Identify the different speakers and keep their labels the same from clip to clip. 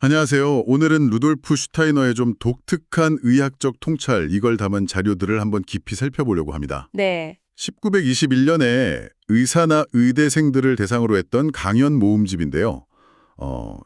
Speaker 1: 안녕하세요. 오늘은 루돌프 슈타이너의 좀 독특한 의학적 통찰, 이걸 담은 자료들을 한번 깊이 살펴보려고 합니다.
Speaker 2: 네,
Speaker 1: 1921년에 의사나 의대생들을 대상으로 했던 강연 모음집인데요.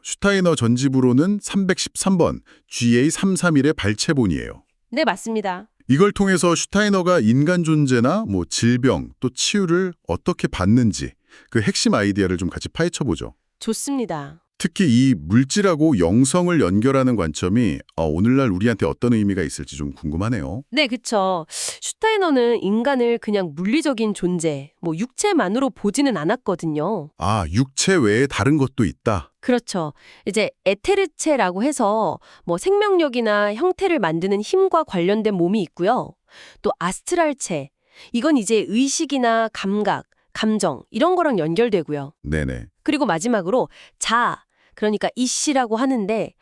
Speaker 1: 슈타이너 전집으로는 313번 GA331의 발췌본이에요.
Speaker 2: 네, 맞습니다.
Speaker 1: 이걸 통해서 슈타이너가 인간 존재나 질병 또 치유를 어떻게 받는지 그 핵심 아이디어를 좀 같이 파헤쳐보죠.
Speaker 2: 좋습니다.
Speaker 1: 특히 이 물질하고 영성을 연결하는 관점이 오늘날 우리한테 어떤 의미가 있을지 좀 궁금하네요.
Speaker 2: 네, 그쵸. 슈타이너는 인간을 그냥 물리적인 존재, 육체만으로 보지는 않았거든요.
Speaker 1: 아, 육체 외에 다른 것도 있다.
Speaker 2: 그렇죠. 이제 에테르체라고 해서 생명력이나 형태를 만드는 힘과 관련된 몸이 있고요. 또 아스트랄체, 이건 이제 의식이나 감각, 감정 이런 거랑 연결되고요.
Speaker 1: 네네.
Speaker 2: 그리고 마지막으로 자, 그러니까 이씨라고 하는데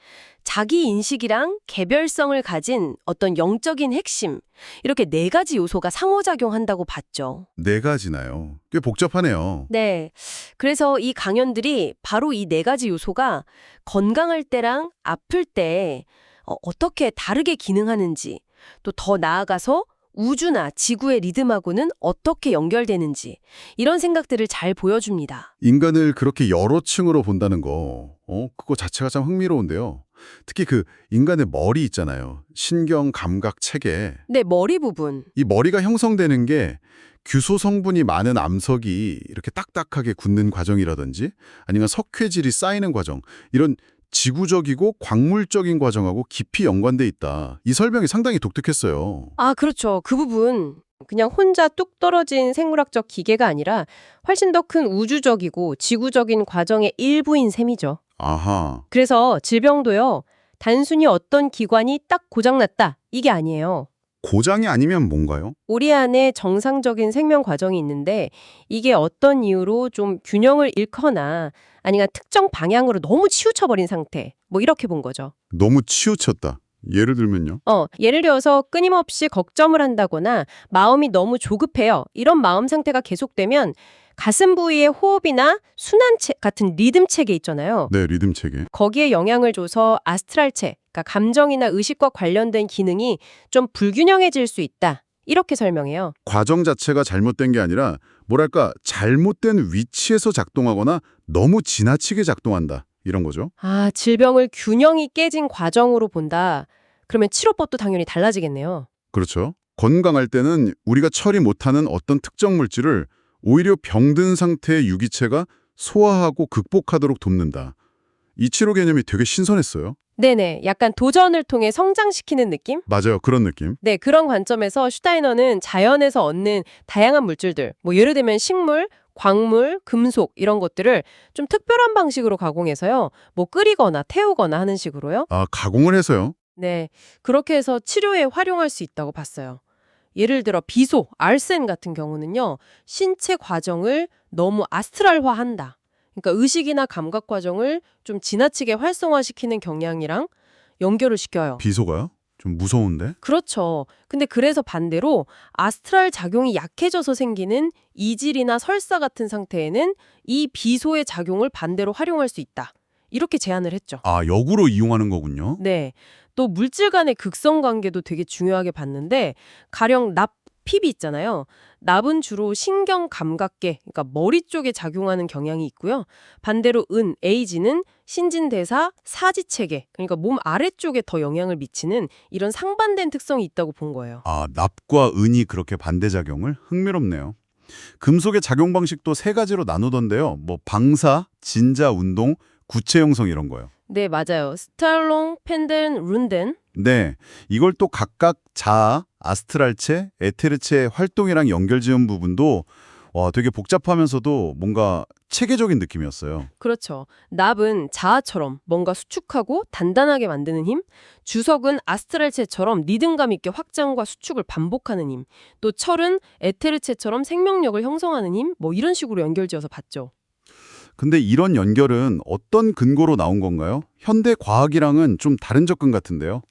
Speaker 2: 자기 인식이랑 개별성을 가진 어떤 영적인 핵심, 이렇게 네 가지 요소가 상호작용한다고 봤죠.
Speaker 1: 네 가지나요? 꽤 복잡하네요.
Speaker 2: 네. 그래서 이 강연들이 바로 이 네 가지 요소가 건강할 때랑 아플 때 어떻게 다르게 기능하는지, 또 더 나아가서 우주나 지구의 리듬하고는 어떻게 연결되는지, 이런 생각들을 잘 보여줍니다.
Speaker 1: 인간을 그렇게 여러 층으로 본다는 거, 그거 자체가 참 흥미로운데요. 특히 그 인간의 머리 있잖아요. 신경, 감각, 체계.
Speaker 2: 네, 머리 부분.
Speaker 1: 이 머리가 형성되는 게 규소 성분이 많은 암석이 이렇게 딱딱하게 굳는 과정이라든지 아니면 석회질이 쌓이는 과정, 이런 지구적이고 광물적인 과정하고 깊이 연관돼 있다. 이 설명이 상당히 독특했어요.
Speaker 2: 아, 그렇죠. 그 부분. 그냥 혼자 뚝 떨어진 생물학적 기계가 아니라 훨씬 더 큰 우주적이고 지구적인 과정의 일부인 셈이죠.
Speaker 1: 아하,
Speaker 2: 그래서 질병도요, 단순히 어떤 기관이 딱 고장났다, 이게 아니에요.
Speaker 1: 고장이 아니면 뭔가요?
Speaker 2: 우리 안에 정상적인 생명 과정이 있는데 이게 어떤 이유로 좀 균형을 잃거나 아니면 특정 방향으로 너무 치우쳐버린 상태, 이렇게 본 거죠.
Speaker 1: 너무 치우쳤다. 예를 들면요?
Speaker 2: 예를 들어서 끊임없이 걱정을 한다거나 마음이 너무 조급해요. 이런 마음 상태가 계속되면 가슴 부위의 호흡이나 순환체 같은 리듬 체계 있잖아요.
Speaker 1: 네, 리듬 체계.
Speaker 2: 거기에 영향을 줘서 아스트랄체, 그러니까 감정이나 의식과 관련된 기능이 좀 불균형해질 수 있다. 이렇게 설명해요.
Speaker 1: 과정 자체가 잘못된 게 아니라 뭐랄까 잘못된 위치에서 작동하거나 너무 지나치게 작동한다. 이런 거죠.
Speaker 2: 아, 질병을 균형이 깨진 과정으로 본다. 그러면 치료법도 당연히 달라지겠네요.
Speaker 1: 그렇죠. 건강할 때는 우리가 처리 못하는 어떤 특정 물질을 오히려 병든 상태의 유기체가 소화하고 극복하도록 돕는다. 이 치료 개념이 되게 신선했어요.
Speaker 2: 네네, 약간 도전을 통해 성장시키는 느낌?
Speaker 1: 맞아요. 그런 느낌.
Speaker 2: 네, 그런 관점에서 슈타이너는 자연에서 얻는 다양한 물질들, 예를 들면 식물, 광물, 금속 이런 것들을 좀 특별한 방식으로 가공해서요. 끓이거나 태우거나 하는 식으로요.
Speaker 1: 아, 가공을 해서요?
Speaker 2: 네, 그렇게 해서 치료에 활용할 수 있다고 봤어요. 예를 들어 비소, 알센 같은 경우는요. 신체 과정을 너무 아스트랄화한다. 그러니까 의식이나 감각 과정을 좀 지나치게 활성화시키는 경향이랑 연결을 시켜요.
Speaker 1: 비소가요? 좀 무서운데?
Speaker 2: 그렇죠. 근데 그래서 반대로 아스트랄 작용이 약해져서 생기는 이질이나 설사 같은 상태에는 이 비소의 작용을 반대로 활용할 수 있다. 이렇게 제안을 했죠.
Speaker 1: 아, 역으로 이용하는 거군요.
Speaker 2: 네. 또 물질 간의 극성 관계도 되게 중요하게 봤는데 가령 납, 핍이 있잖아요. 납은 주로 신경 감각계, 그러니까 머리 쪽에 작용하는 경향이 있고요. 반대로 은, 에이지는 신진대사, 사지체계, 그러니까 몸 아래쪽에 더 영향을 미치는 이런 상반된 특성이 있다고 본 거예요.
Speaker 1: 아, 납과 은이 그렇게 반대작용을? 흥미롭네요. 금속의 작용 방식도 세 가지로 나누던데요. 방사, 진자, 운동, 구체 형성 이런 거요.
Speaker 2: 네, 맞아요. 스탈롱, 펜덴, 룬덴.
Speaker 1: 네, 이걸 또 각각 자아, 아스트랄체, 에테르체의 활동이랑 연결지은 부분도 되게 복잡하면서도 뭔가 체계적인 느낌이었어요.
Speaker 2: 그렇죠. 납은 자아처럼 뭔가 수축하고 단단하게 만드는 힘, 주석은 아스트랄체처럼 리듬감 있게 확장과 수축을 반복하는 힘, 또 철은 에테르체처럼 생명력을 형성하는 힘, 이런 식으로 연결지어서 봤죠.
Speaker 1: 근데 이런 연결은 어떤 근거로 나온 건가요? 현대 과학이랑은 좀 다른 접근 같은데요.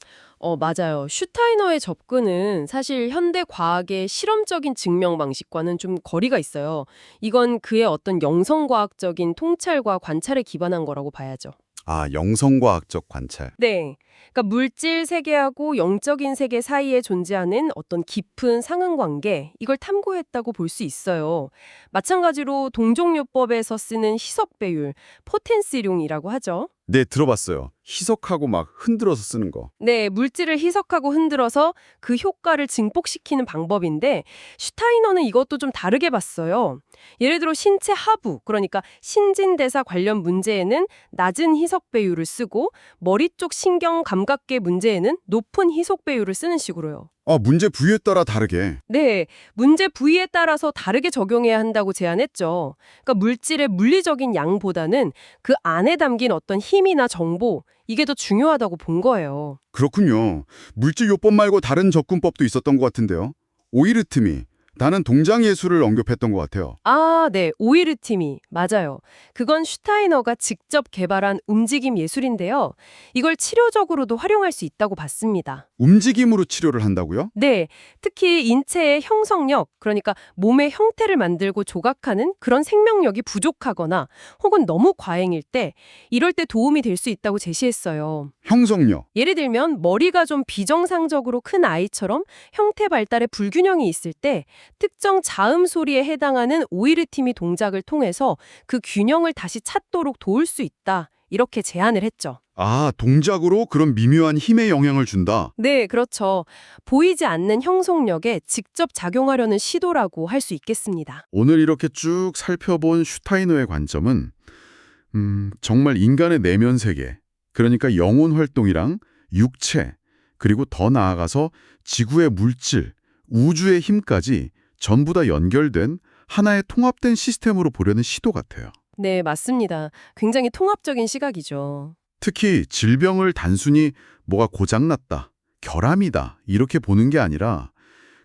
Speaker 2: 맞아요. 슈타이너의 접근은 사실 현대 과학의 실험적인 증명 방식과는 좀 거리가 있어요. 이건 그의 어떤 영성과학적인 통찰과 관찰에 기반한 거라고 봐야죠.
Speaker 1: 아, 영성과학적 관찰.
Speaker 2: 네. 그러니까 물질 세계하고 영적인 세계 사이에 존재하는 어떤 깊은 상응관계, 이걸 탐구했다고 볼 수 있어요. 마찬가지로 동종요법에서 쓰는 희석 배율, 포텐시룡이라고 하죠.
Speaker 1: 네, 들어봤어요. 희석하고 막 흔들어서 쓰는 거.
Speaker 2: 네, 물질을 희석하고 흔들어서 그 효과를 증폭시키는 방법인데 슈타이너는 이것도 좀 다르게 봤어요. 예를 들어 신체 하부, 그러니까 신진대사 관련 문제에는 낮은 희석 배율을 쓰고 머리 쪽 신경 감각계 문제에는 높은 희석 배율을 쓰는 식으로요.
Speaker 1: 아, 문제 부위에 따라 다르게.
Speaker 2: 네, 문제 부위에 따라서 다르게 적용해야 한다고 제안했죠. 그러니까 물질의 물리적인 양보다는 그 안에 담긴 어떤 힘이나 정보, 이게 더 중요하다고 본 거예요.
Speaker 1: 그렇군요. 물질 요법 말고 다른 접근법도 있었던 것 같은데요. 오이르트미, 나는 동장 예술을 언급했던 것 같아요.
Speaker 2: 아, 네. 오이르티미. 맞아요. 그건 슈타이너가 직접 개발한 움직임 예술인데요. 이걸 치료적으로도 활용할 수 있다고 봤습니다.
Speaker 1: 움직임으로 치료를 한다고요?
Speaker 2: 네. 특히 인체의 형성력, 그러니까 몸의 형태를 만들고 조각하는 그런 생명력이 부족하거나 혹은 너무 과잉일 때 이럴 때 도움이 될 수 있다고 제시했어요.
Speaker 1: 형성력.
Speaker 2: 예를 들면 머리가 좀 비정상적으로 큰 아이처럼 형태 발달에 불균형이 있을 때 특정 자음 소리에 해당하는 오이르티미 동작을 통해서 그 균형을 다시 찾도록 도울 수 있다. 이렇게 제안을 했죠.
Speaker 1: 아, 동작으로 그런 미묘한 힘에 영향을 준다.
Speaker 2: 네, 그렇죠. 보이지 않는 형성력에 직접 작용하려는 시도라고 할 수 있겠습니다.
Speaker 1: 오늘 이렇게 쭉 살펴본 슈타이너의 관점은 정말 인간의 내면 세계, 그러니까 영혼 활동이랑 육체, 그리고 더 나아가서 지구의 물질, 우주의 힘까지 전부 다 연결된 하나의 통합된 시스템으로 보려는 시도 같아요.
Speaker 2: 네, 맞습니다. 굉장히 통합적인 시각이죠.
Speaker 1: 특히 질병을 단순히 뭐가 고장났다, 결함이다 이렇게 보는 게 아니라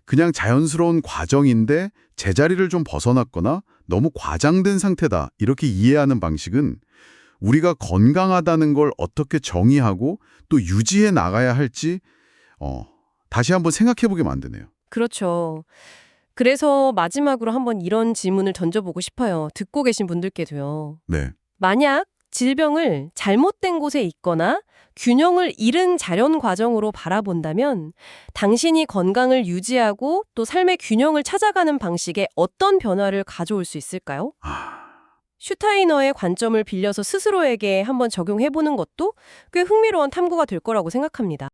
Speaker 1: 그냥 자연스러운 과정인데 제자리를 좀 벗어났거나 너무 과장된 상태다 이렇게 이해하는 방식은 우리가 건강하다는 걸 어떻게 정의하고 또 유지해 나가야 할지 다시 한번 생각해보게 만드네요.
Speaker 2: 그렇죠. 그래서 마지막으로 한번 이런 질문을 던져보고 싶어요. 듣고 계신 분들께도요.
Speaker 1: 네.
Speaker 2: 만약 질병을 잘못된 곳에 있거나 균형을 잃은 자연 과정으로 바라본다면 당신이 건강을 유지하고 또 삶의 균형을 찾아가는 방식에 어떤 변화를 가져올 수 있을까요? 슈타이너의 관점을 빌려서 스스로에게 한번 적용해보는 것도 꽤 흥미로운 탐구가 될 거라고 생각합니다.